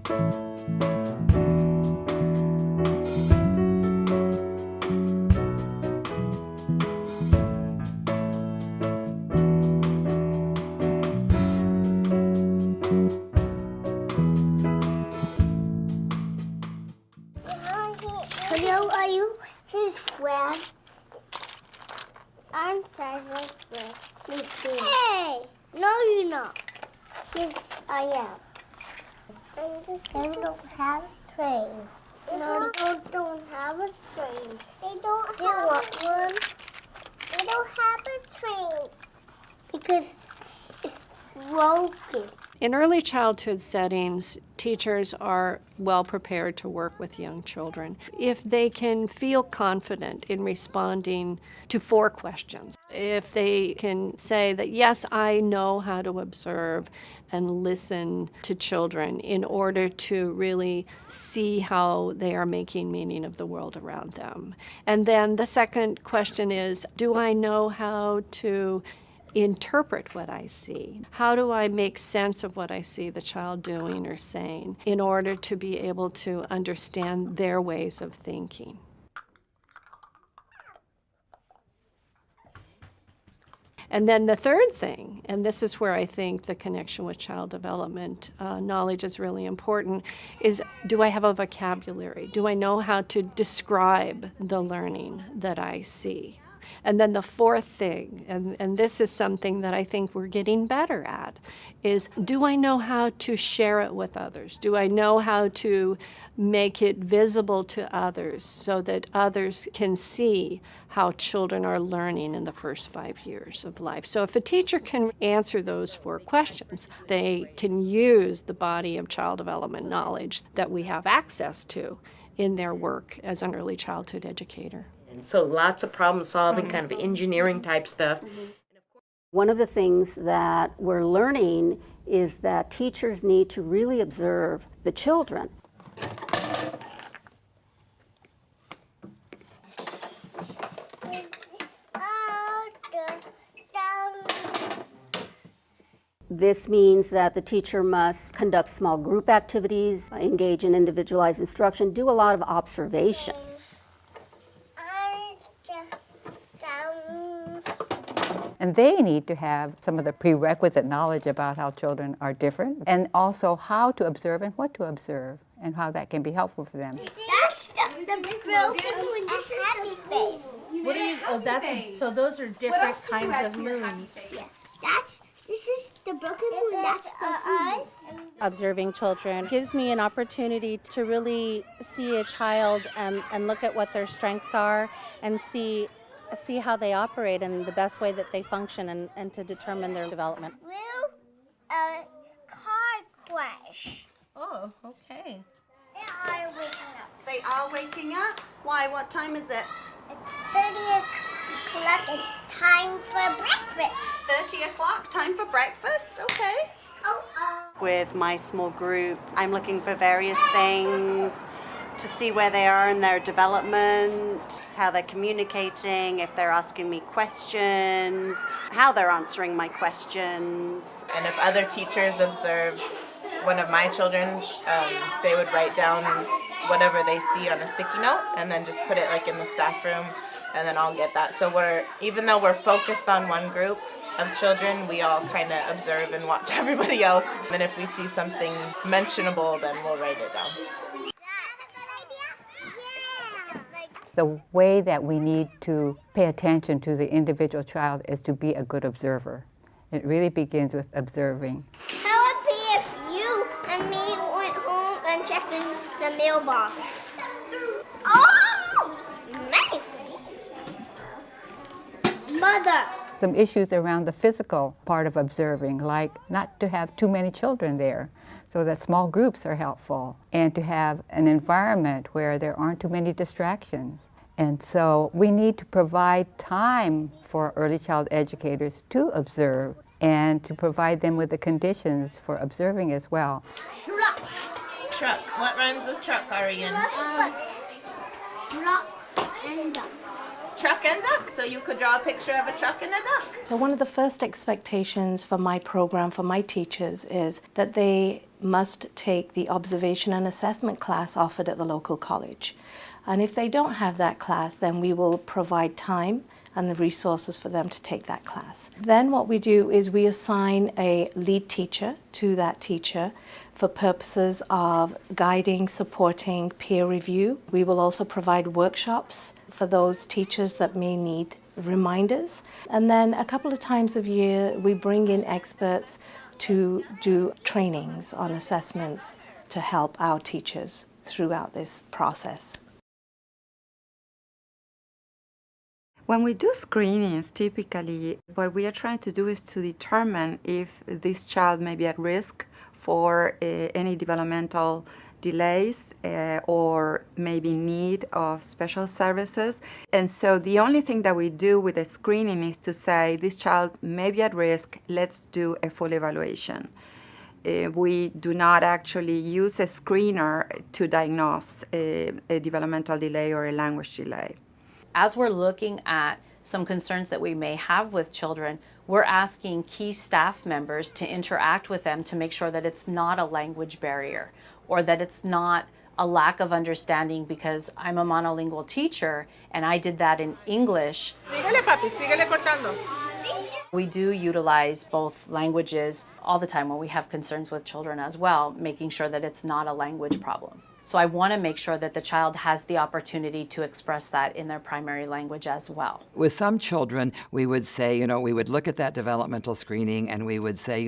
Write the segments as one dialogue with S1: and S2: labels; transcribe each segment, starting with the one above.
S1: Hello, are you his friend? I'm Simon's friend. Me too. Hey! No, you're not. Yes, I am. They don't have trains. No, they don't have a train. They don't have one. They don't have a train. Because it's broken.
S2: In early childhood settings, teachers are well prepared to work with young children if they can feel confident in responding to 4 questions. If they can say that, yes, I know how to observe and listen to children in order to really see how they are making meaning of the world around them. And then the second question is, do I know how to interpret what I see? How do I make sense of what I see the child doing or saying in order to be able to understand their ways of thinking? And then the third thing, and this is where I think the connection with child development knowledge is really important, is do I have a vocabulary? Do I know how to describe the learning that I see? And then the fourth thing, and this is something that I think we're getting better at, is do I know how to share it with others? Do I know how to make it visible to others so that others can see how children are learning in the first 5 years of life? So if a teacher can answer those 4 questions, they can use the body of child development knowledge that we have access to in their work as an early childhood educator.
S3: And so lots of problem solving, kind of engineering type stuff.
S4: One of the things that we're learning is that teachers need to really observe the children. This means that the teacher must conduct small group activities, engage in individualized instruction, do a lot of observation.
S5: And they need to have some of the prerequisite knowledge about how children are different, and also how to observe and what to observe, and how that can be helpful for them.
S1: That's the broken one. This is happy face.
S6: What are you? Oh, that's so. Those are different kinds of moons.
S1: Yeah. This is the broken moon. That's the eyes.
S7: Observing children gives me an opportunity to really see a child and look at what their strengths are and see how they operate and the best way that they function and to determine their development.
S1: Will a car crash?
S6: Oh, okay.
S1: They are waking up.
S8: They are waking up? Why? What time is it?
S1: It's 30 o'clock. It's time for breakfast.
S8: 30 o'clock, time for breakfast? Okay.
S1: Oh.
S8: With my small group, I'm looking for various things to see where they are in their development, how they're communicating, if they're asking me questions, how they're answering my questions.
S9: And if other teachers observe one of my children, they would write down whatever they see on a sticky note and then just put it like in the staff room, and then I'll get that. So even though we're focused on one group of children, we all kind of observe and watch everybody else. And if we see something mentionable, then we'll write it down.
S5: The way that we need to pay attention to the individual child is to be a good observer. It really begins with observing.
S1: How would it be if you and me went home and checked in the mailbox? Oh! Many. Mother.
S5: Some issues around the physical part of observing, like not to have too many children there, so that small groups are helpful, and to have an environment where there aren't too many distractions. And so we need to provide time for early child educators to observe and to provide them with the conditions for observing as well.
S1: Truck.
S9: Truck. What rhymes with truck, Arian?
S1: Truck and duck.
S9: Truck and duck. So you could draw a picture of a truck and a duck.
S10: So one of the first expectations for my program, for my teachers, is that they must take the observation and assessment class offered at the local college. And if they don't have that class, then we will provide time and the resources for them to take that class. Then what we do is we assign a lead teacher to that teacher for purposes of guiding, supporting, peer review. We will also provide workshops for those teachers that may need reminders. And then a couple of times a year, we bring in experts to do trainings on assessments to help our teachers throughout this process.
S11: When we do screenings, typically what we are trying to do is to determine if this child may be at risk for any developmental delays or maybe in need of special services. And so the only thing that we do with the screening is to say this child may be at risk, let's do a full evaluation. We do not actually use a screener to diagnose a developmental delay or a language delay.
S12: As we're looking at some concerns that we may have with children, we're asking key staff members to interact with them to make sure that it's not a language barrier or that it's not a lack of understanding because I'm a monolingual teacher and I did that in English.
S6: Síguele, papi, síguele cortando.
S12: We do utilize both languages all the time when we have concerns with children as well, making sure that it's not a language problem. So I want to make sure that the child has the opportunity to express that in their primary language as well.
S13: With some children, we would say, we would look at that developmental screening and we would say,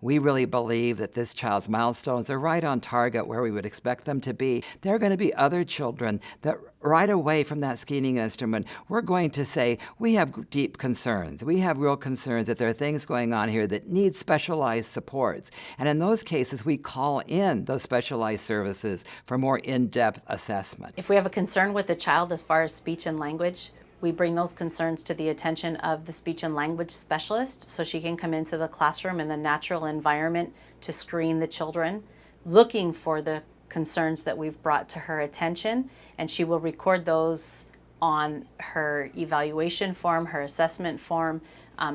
S13: we really believe that this child's milestones are right on target where we would expect them to be. There are going to be other children that right away from that screening instrument, we're going to say, we have deep concerns. We have real concerns that there are things going on here that need specialized supports. And in those cases, we call in those specialized services for more in-depth assessment.
S12: If we have a concern with the child as far as speech and language, we bring those concerns to the attention of the speech and language specialist so she can come into the classroom in the natural environment to screen the children, looking for the concerns that we've brought to her attention, and she will record those on her evaluation form, her assessment form,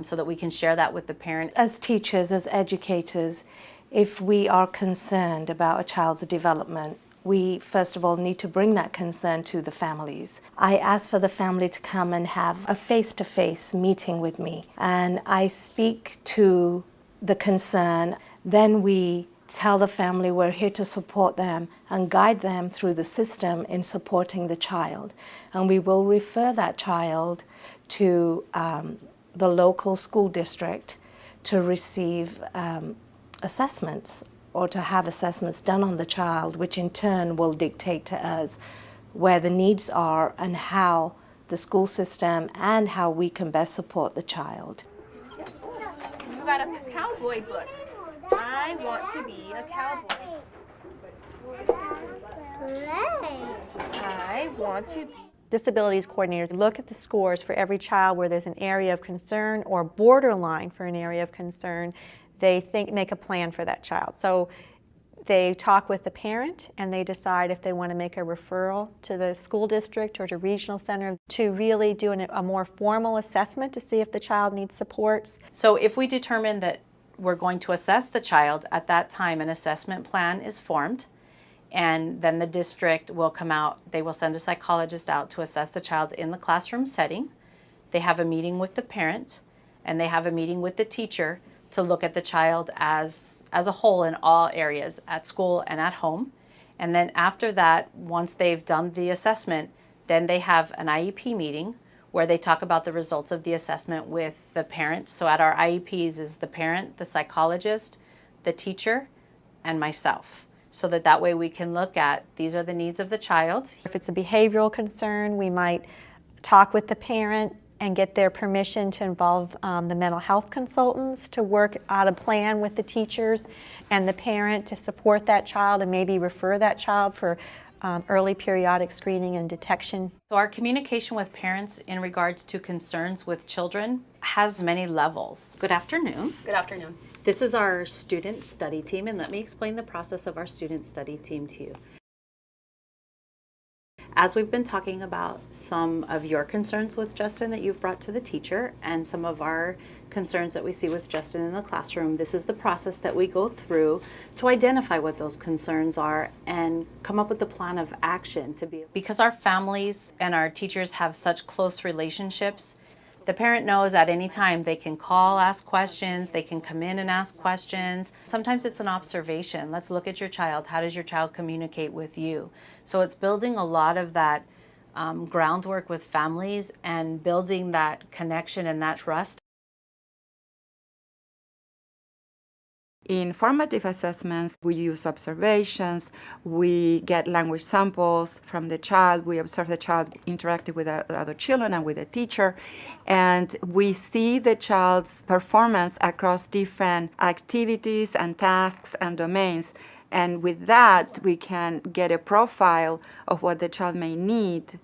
S12: so that we can share that with the parent.
S10: As teachers, as educators, if we are concerned about a child's development, we first of all need to bring that concern to the families. I ask for the family to come and have a face-to-face meeting with me, and I speak to the concern. Then we tell the family we're here to support them and guide them through the system in supporting the child. And we will refer that child to the local school district to receive assessments or to have assessments done on the child, which in turn will dictate to us where the needs are and how the school system and how we can best support the child.
S6: You got a cowboy book. I want to be a cowboy. I want to be.
S14: Disabilities coordinators look at the scores for every child where there's an area of concern or borderline for an area of concern. They make a plan for that child. So they talk with the parent and they decide if they want to make a referral to the school district or to regional center to really do a more formal assessment to see if the child needs supports.
S12: So if we determine that we're going to assess the child, at that time an assessment plan is formed, and then the district will come out, they will send a psychologist out to assess the child in the classroom setting. They have a meeting with the parent and they have a meeting with the teacher to look at the child as a whole in all areas, at school and at home. And then after that, once they've done the assessment, then they have an IEP meeting where they talk about the results of the assessment with the parent. So at our IEPs is the parent, the psychologist, the teacher, and myself. So that way we can look at, these are the needs of the child.
S14: If it's a behavioral concern, we might talk with the parent and get their permission to involve the mental health consultants to work out a plan with the teachers and the parent to support that child and maybe refer that child for early periodic screening and detection.
S12: So our communication with parents in regards to concerns with children has many levels. Good afternoon.
S7: Good afternoon.
S12: This is our student study team, and let me explain the process of our student study team to you. As we've been talking about some of your concerns with Justin that you've brought to the teacher and some of our concerns that we see with Justin in the classroom, this is the process that we go through to identify what those concerns are and come up with a plan of action to be. Because our families and our teachers have such close relationships, the parent knows at any time they can call, ask questions, they can come in and ask questions. Sometimes it's an observation. Let's look at your child. How does your child communicate with you? So it's building a lot of that groundwork with families and building that connection and that trust.
S11: In formative assessments, we use observations, we get language samples from the child, we observe the child interacting with other children and with the teacher, and we see the child's performance across different activities and tasks and domains. And with that, we can get a profile of what the child may need,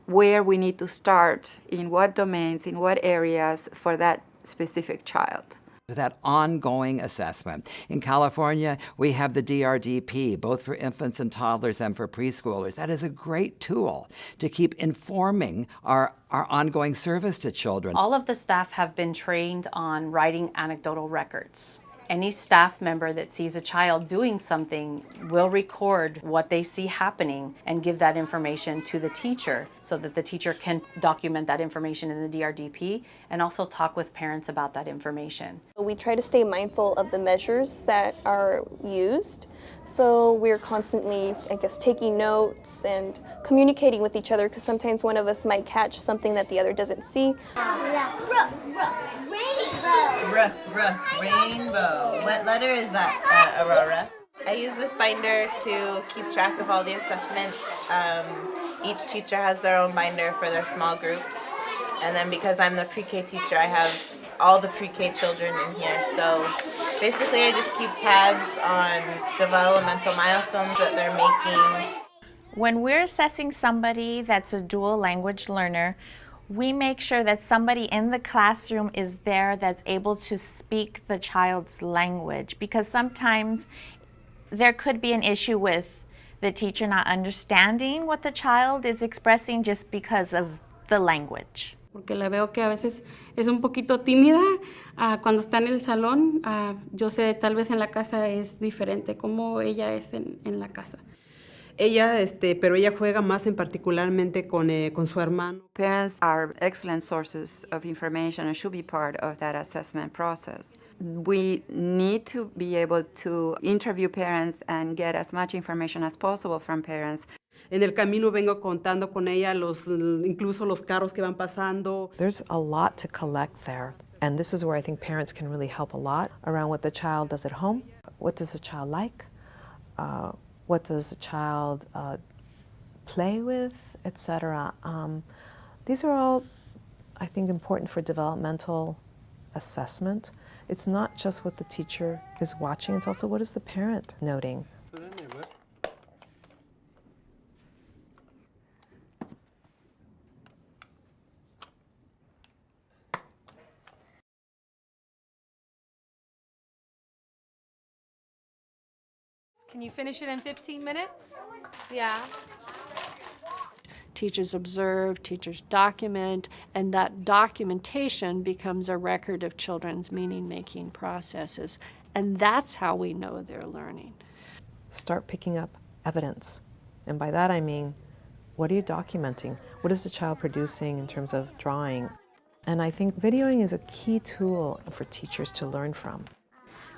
S11: where we need to start, in what domains, in what areas for that specific child.
S13: That ongoing assessment. In California, we have the DRDP, both for infants and toddlers and for preschoolers. That is a great tool to keep informing our ongoing service to children.
S12: All of the staff have been trained on writing anecdotal records. Any staff member that sees a child doing something will record what they see happening and give that information to the teacher so that the teacher can document that information in the DRDP and also talk with parents about that information.
S6: We try to stay mindful of the measures that are used. So we're constantly, I guess, taking notes and communicating with each other because sometimes one of us might catch something that the other doesn't see.
S9: Rainbow. What letter is that, Aurora? I use this binder to keep track of all the assessments. Each teacher has their own binder for their small groups. And then because I'm the pre-K teacher, I have all the pre-K children in here. So basically I just keep tabs on developmental milestones that they're making.
S15: When we're assessing somebody that's a dual language learner, we make sure that somebody in the classroom is there that's able to speak the child's language, because sometimes there could be an issue with the teacher not understanding what the child is expressing just because of the language.
S16: Porque la veo que a veces es un poquito tímida cuando está en el salón. Yo sé, tal vez en la casa es diferente como ella es en la casa.
S17: Pero ella juega más en particularmente con su hermano.
S11: Parents are excellent sources of information and should be part of that assessment process. We need to be able to interview parents and get as much information as possible from parents.
S17: En el camino vengo contando con ella incluso los carros que van pasando.
S18: There's a lot to collect there, and this is where I think parents can really help a lot around what the child does at home. What does the child like? What does the child play with, etc. These are all, I think, important for developmental assessment. It's not just what the teacher is watching, it's also what is the parent noting.
S19: Can you finish it in 15 minutes? Yeah.
S2: Teachers observe, teachers document, and that documentation becomes a record of children's meaning-making processes. And that's how we know they're learning.
S18: Start picking up evidence. And by that I mean, what are you documenting? What is the child producing in terms of drawing? And I think videoing is a key tool for teachers to learn from.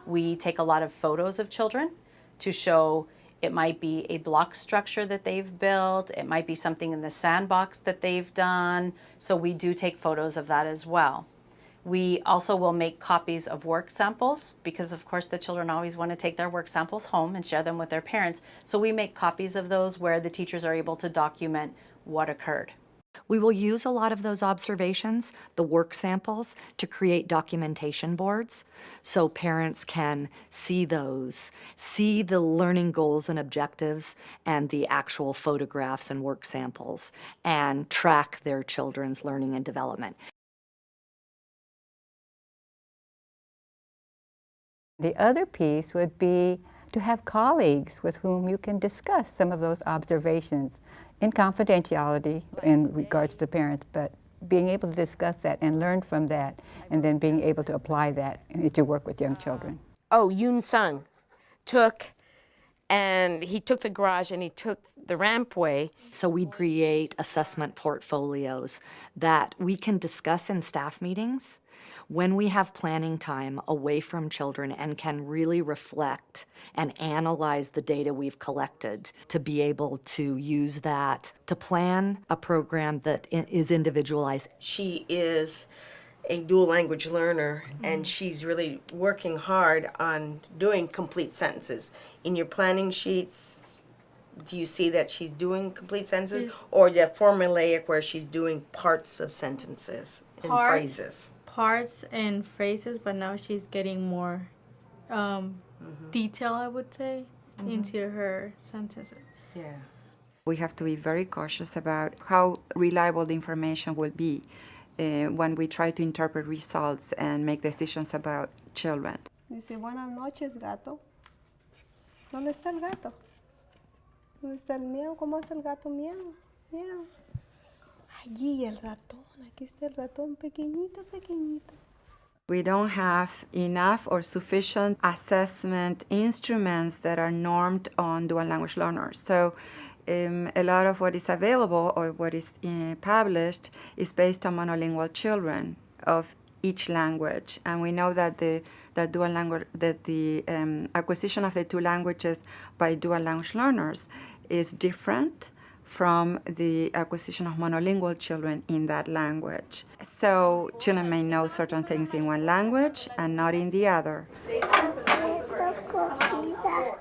S12: We take a lot of photos of children to show it might be a block structure that they've built, it might be something in the sandbox that they've done, so we do take photos of that as well. We also will make copies of work samples because of course the children always want to take their work samples home and share them with their parents, so we make copies of those where the teachers are able to document what occurred.
S20: We will use a lot of those observations, the work samples, to create documentation boards so parents can see those, see the learning goals and objectives and the actual photographs and work samples, and track their children's learning and development.
S5: The other piece would be to have colleagues with whom you can discuss some of those observations in confidentiality in regards to the parents, but being able to discuss that and learn from that, and then being able to apply that to your work with young children.
S21: Oh, Yoon Sung he took the garage and he took the rampway.
S20: So we create assessment portfolios that we can discuss in staff meetings when we have planning time away from children and can really reflect and analyze the data we've collected to be able to use that to plan a program that is individualized.
S3: She is a dual language learner, and she's really working hard on doing complete sentences. In your planning sheets, do you see that she's doing complete sentences,
S16: Yes.
S3: or the formulaic where she's doing parts of sentences and phrases?
S16: Parts and phrases, but now she's getting more detail, I would say, into her sentences.
S3: Yeah.
S11: We have to be very cautious about how reliable the information will be when we try to interpret results and make decisions about children.
S22: Dice, buenas noches, gato. ¿Dónde está el gato? ¿Dónde está el miau? ¿Cómo hace el gato miau? Miau. Allí el ratón. Aquí está el ratón pequeñito, pequeñito.
S11: We don't have enough or sufficient assessment instruments that are normed on dual language learners. So a lot of what is available or what is published is based on monolingual children of each language, and we know that the acquisition of the two languages by dual language learners is different from the acquisition of monolingual children in that language. So children may know certain things in one language and not in the other.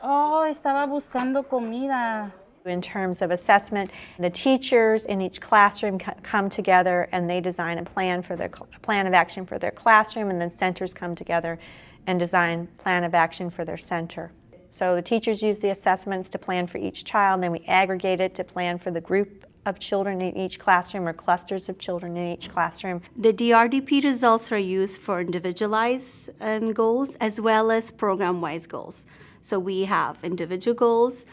S16: Oh, estaba buscando comida.
S14: In terms of assessment, the teachers in each classroom come together and they design a plan of action for their classroom, and then centers come together and design plan of action for their center. So the teachers use the assessments to plan for each child, and then we aggregate it to plan for the group of children in each classroom or clusters of children in each classroom.
S23: The DRDP results are used for individualized goals as well as program-wise goals. So we have individual goals,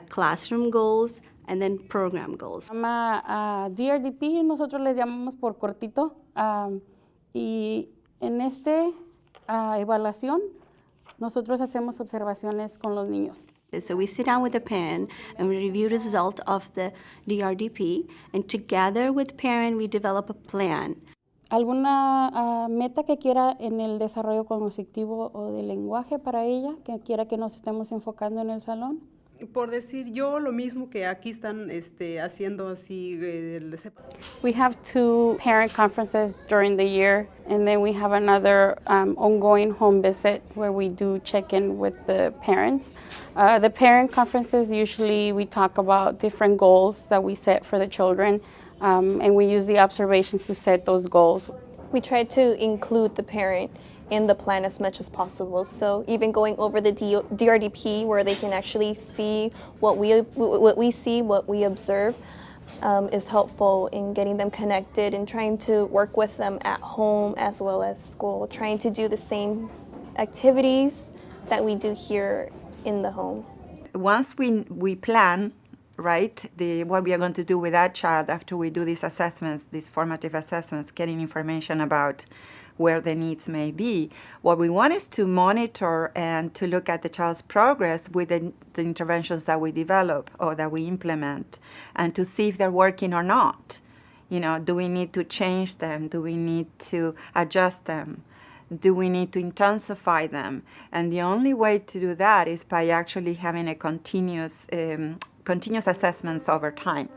S23: classroom goals, and then program goals.
S16: DRDP, nosotros le llamamos por cortito, y en evaluación, nosotros hacemos observaciones con los niños.
S23: So we sit down with the parent and we review the result of the DRDP, and together with the parent we develop a plan.
S16: ¿Alguna meta que quiera en el desarrollo cognitivo o de lenguaje para ella, que quiera que nos estemos enfocando en el salón?
S17: Por decir yo lo mismo que aquí están haciendo así.
S16: We have 2 parent conferences during the year, and then we have another ongoing home visit where we do check in with the parents. The parent conferences, usually we talk about different goals that we set for the children, and we use the observations to set those goals.
S6: We try to include the parent in the plan as much as possible. So even going over the DRDP, where they can actually see what we see, what we observe, is helpful in getting them connected and trying to work with them at home as well as school, trying to do the same activities that we do here in the home.
S11: Once we plan, right, what we are going to do with that child after we do these assessments, these formative assessments, getting information about where the needs may be. What we want is to monitor and to look at the child's progress with the interventions that we develop or that we implement, and to see if they're working or not. You know, do we need to change them? Do we need to adjust them? Do we need to intensify them? And the only way to do that is by actually having a continuous assessments over time.